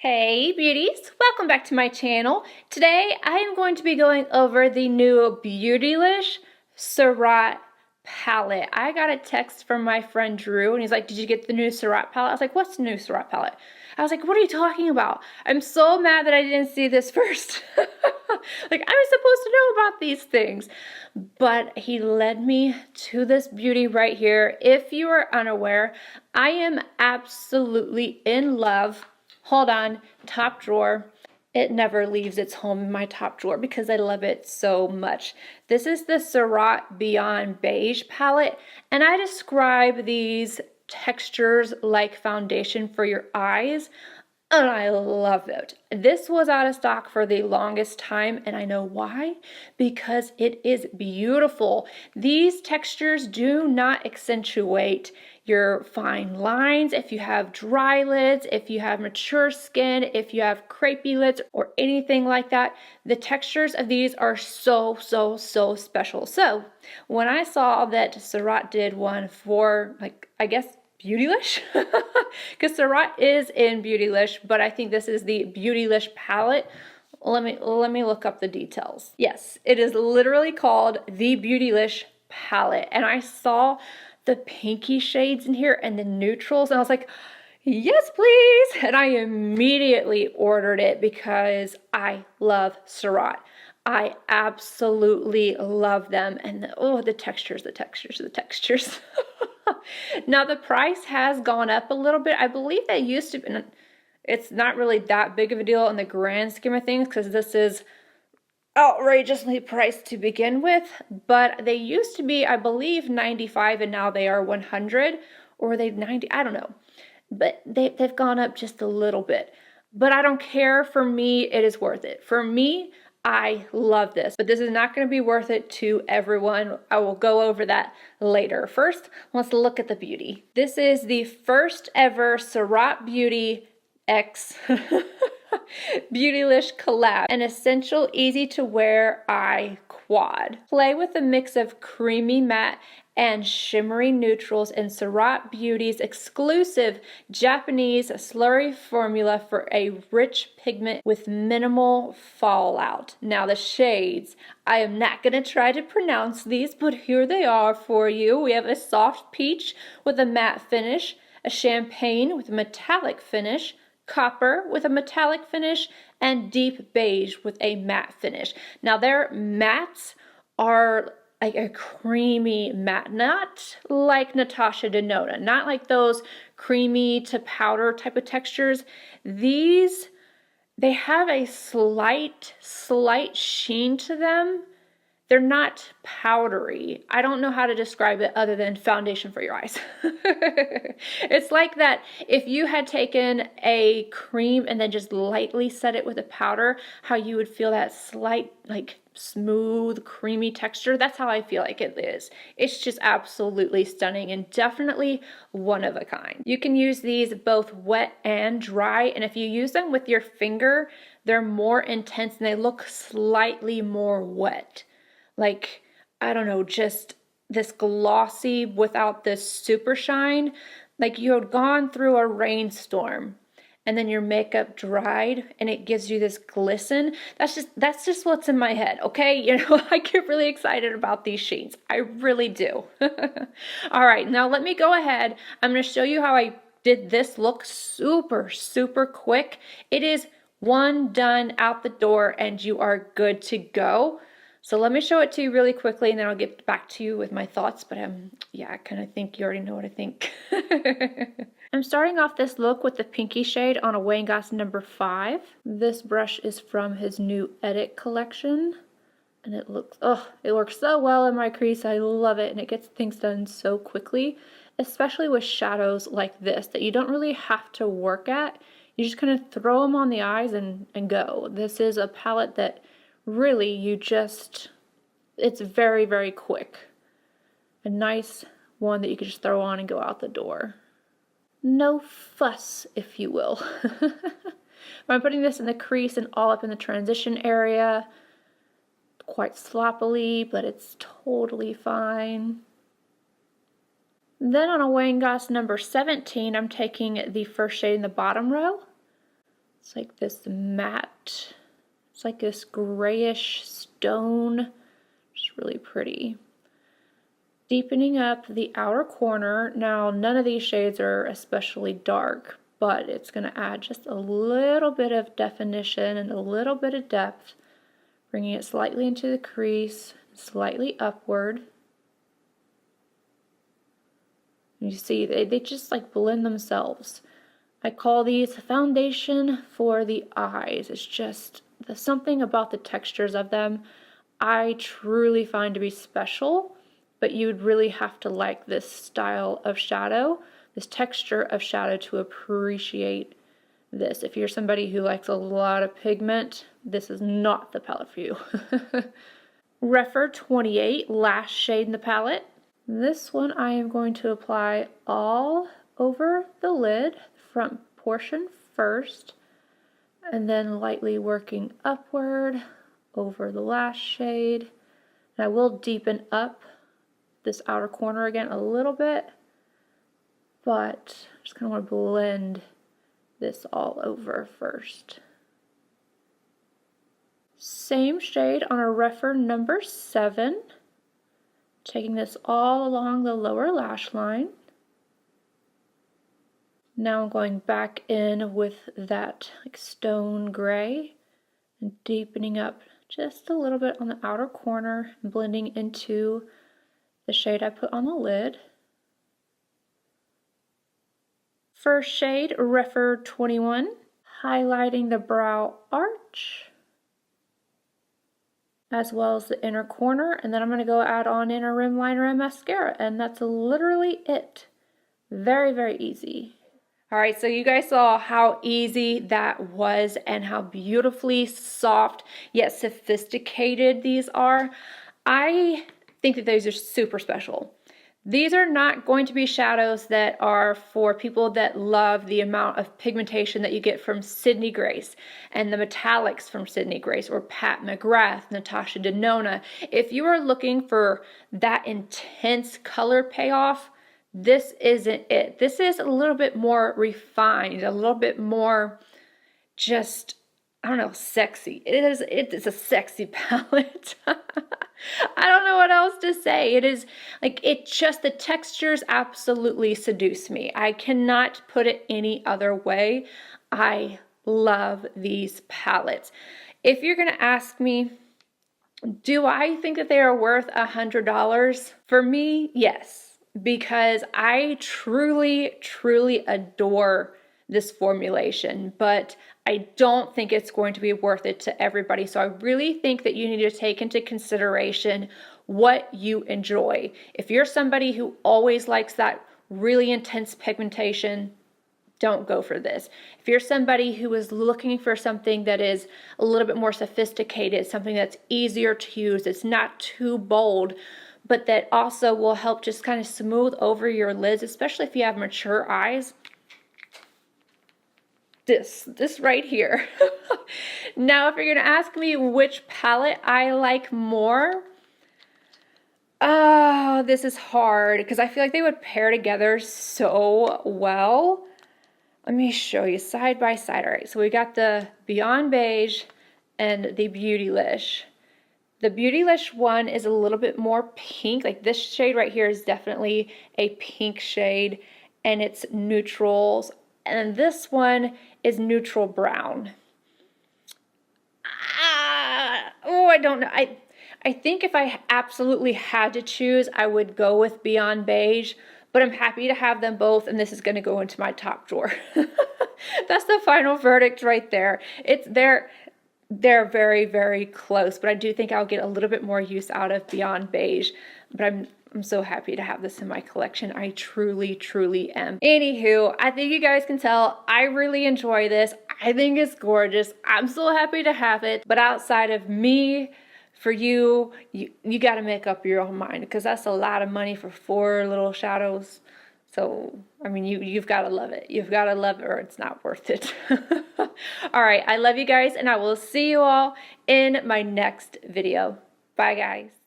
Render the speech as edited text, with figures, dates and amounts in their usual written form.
Hey beauties, welcome back to my channel. Today I am going to be going over the new Beautylish Surratt palette. I got a text from my friend Drew and he's like, did you get the new Surratt palette? I was like, what's the new Surratt palette? I was like, what are you talking about? I'm so mad that I didn't see this first. Like, I was supposed to know about these things. But he led me to this beauty right here. If you are unaware, I am absolutely in love. Hold on, top drawer. It never leaves its home in my top drawer because I love it so much. This is the Surratt BEIGE palette, and I describe these textures like foundation for your eyes, and I love it. This was out of stock for the longest time, and I know why. Because it is beautiful. These textures do not accentuate your fine lines. If you have dry lids, if you have mature skin, if you have crepey lids, or anything like that, the textures of these are so special. So when I saw that Surratt did one for, like, I guess, Beautylish, because Surratt is in Beautylish, but I think this is the Beautylish palette. Let me look up the details. Yes, it is literally called the Beautylish palette, and I saw the pinky shades in here and the neutrals, and I was like, yes please, and I immediately ordered it because I love Surratt. I absolutely love them, and the textures. Now the price has gone up a little bit. I believe they used to be, it's not really that big of a deal in the grand scheme of things because this is outrageously priced to begin with, but they used to be, I believe, $95 and now they are $100, or they $90, I don't know. But they've gone up just a little bit. But I don't care. For me, it is worth it. For me, I love this, but this is not going to be worth it to everyone. I will go over that later. First, let's look at the beauty. This is the first ever Surratt Beauty X Beautylish collab, an essential, easy to wear eye quad. Play with a mix of creamy matte and shimmery neutrals in Surratt Beauty's exclusive Japanese slurry formula for a rich pigment with minimal fallout. Now the shades, I am not going to try to pronounce these, but here they are for you. We have a soft peach with a matte finish, a champagne with a metallic finish, copper with a metallic finish, and deep beige with a matte finish. Now their mattes are like a creamy matte, not like Natasha Denona, not like those creamy to powder type of textures. These, they have a slight sheen to them. They're not powdery. I don't know how to describe it other than foundation for your eyes. It's like that if you had taken a cream and then just lightly set it with a powder, how you would feel that slight, like, smooth, creamy texture. That's how I feel like it is. It's just absolutely stunning and definitely one of a kind. You can use these both wet and dry, and if you use them with your finger, they're more intense and they look slightly more wet. Like, I don't know, just this glossy without this super shine. Like you had gone through a rainstorm and then your makeup dried and it gives you this glisten. That's just what's in my head, okay? You know, I get really excited about these sheets. I really do. All right, now let me go ahead. I'm going to show you how I did this look super quick. It is one done out the door and you are good to go. So let me show it to you really quickly and then I'll get back to you with my thoughts, but yeah, I kind of think you already know what I think. I'm starting off this look with the pinky shade on a Wayne Goss number 5. This brush is from his new Edit collection and it looks, it works so well in my crease. I love it and it gets things done so quickly, especially with shadows like this that you don't really have to work at. You just kind of throw them on the eyes and go. This is a palette that really, it's very quick. A nice one that you could just throw on and go out the door. No fuss, if you will. I'm putting this in the crease and all up in the transition area. Quite sloppily, but it's totally fine. Then on a Wayne Goss number 17, I'm taking the first shade in the bottom row. It's like this matte, it's like this grayish stone. It's really pretty. Deepening up the outer corner. Now, none of these shades are especially dark, but it's going to add just a little bit of definition and a little bit of depth, bringing it slightly into the crease, slightly upward. You see, they just like blend themselves. I call these foundation for the eyes. It's just something about the textures of them I truly find to be special, but you would really have to like this style of shadow, this texture of shadow, to appreciate this. If you're somebody who likes a lot of pigment, this is not the palette for you. REPHR 28 Lash shade in the palette. This one I am going to apply all over the lid, front portion first, and then lightly working upward over the lash shade. And I will deepen up this outer corner again a little bit, but I just kind of want to blend this all over first. Same shade on our REPHR number 7. Taking this all along the lower lash line. Now I'm going back in with that like stone gray and deepening up just a little bit on the outer corner, blending into the shade I put on the lid. First shade, REPHR 21, highlighting the brow arch, as well as the inner corner, and then I'm going to go add on inner rim liner and mascara, and that's literally it. Very, very easy. All right, so you guys saw how easy that was and how beautifully soft yet sophisticated these are. I think that these are super special. These are not going to be shadows that are for people that love the amount of pigmentation that you get from Sydney Grace and the metallics from Sydney Grace or Pat McGrath, Natasha Denona. If you are looking for that intense color payoff, this isn't it. This is a little bit more refined, a little bit more just, I don't know, sexy. It is a sexy palette. I don't know what else to say. It is like, the textures absolutely seduce me. I cannot put it any other way. I love these palettes. If you're going to ask me, do I think that they are worth $100? For me, yes, because I truly, truly adore this formulation, but I don't think it's going to be worth it to everybody. So I really think that you need to take into consideration what you enjoy. If you're somebody who always likes that really intense pigmentation, don't go for this. If you're somebody who is looking for something that is a little bit more sophisticated, something that's easier to use, it's not too bold, but that also will help just kind of smooth over your lids, especially if you have mature eyes, this right here. Now, if you're going to ask me which palette I like more, this is hard because I feel like they would pair together so well. Let me show you side by side. All right, so we got the Beyond Beige and the Beautylish. The Beautylish one is a little bit more pink. Like this shade right here is definitely a pink shade, and it's neutrals. And this one is neutral brown. I don't know. I think if I absolutely had to choose, I would go with Beyond Beige, but I'm happy to have them both, and this is going to go into my top drawer. That's the final verdict right there. They're very, very close, but I do think I'll get a little bit more use out of Beyond Beige, but I'm so happy to have this in my collection. I truly, truly am. Anywho, I think you guys can tell I really enjoy this. I think it's gorgeous. I'm so happy to have it. But outside of me, for you got to make up your own mind, because that's a lot of money for 4 little shadows. So, I mean, you've got to love it. You've got to love it, or it's not worth it. All right, I love you guys, and I will see you all in my next video. Bye, guys.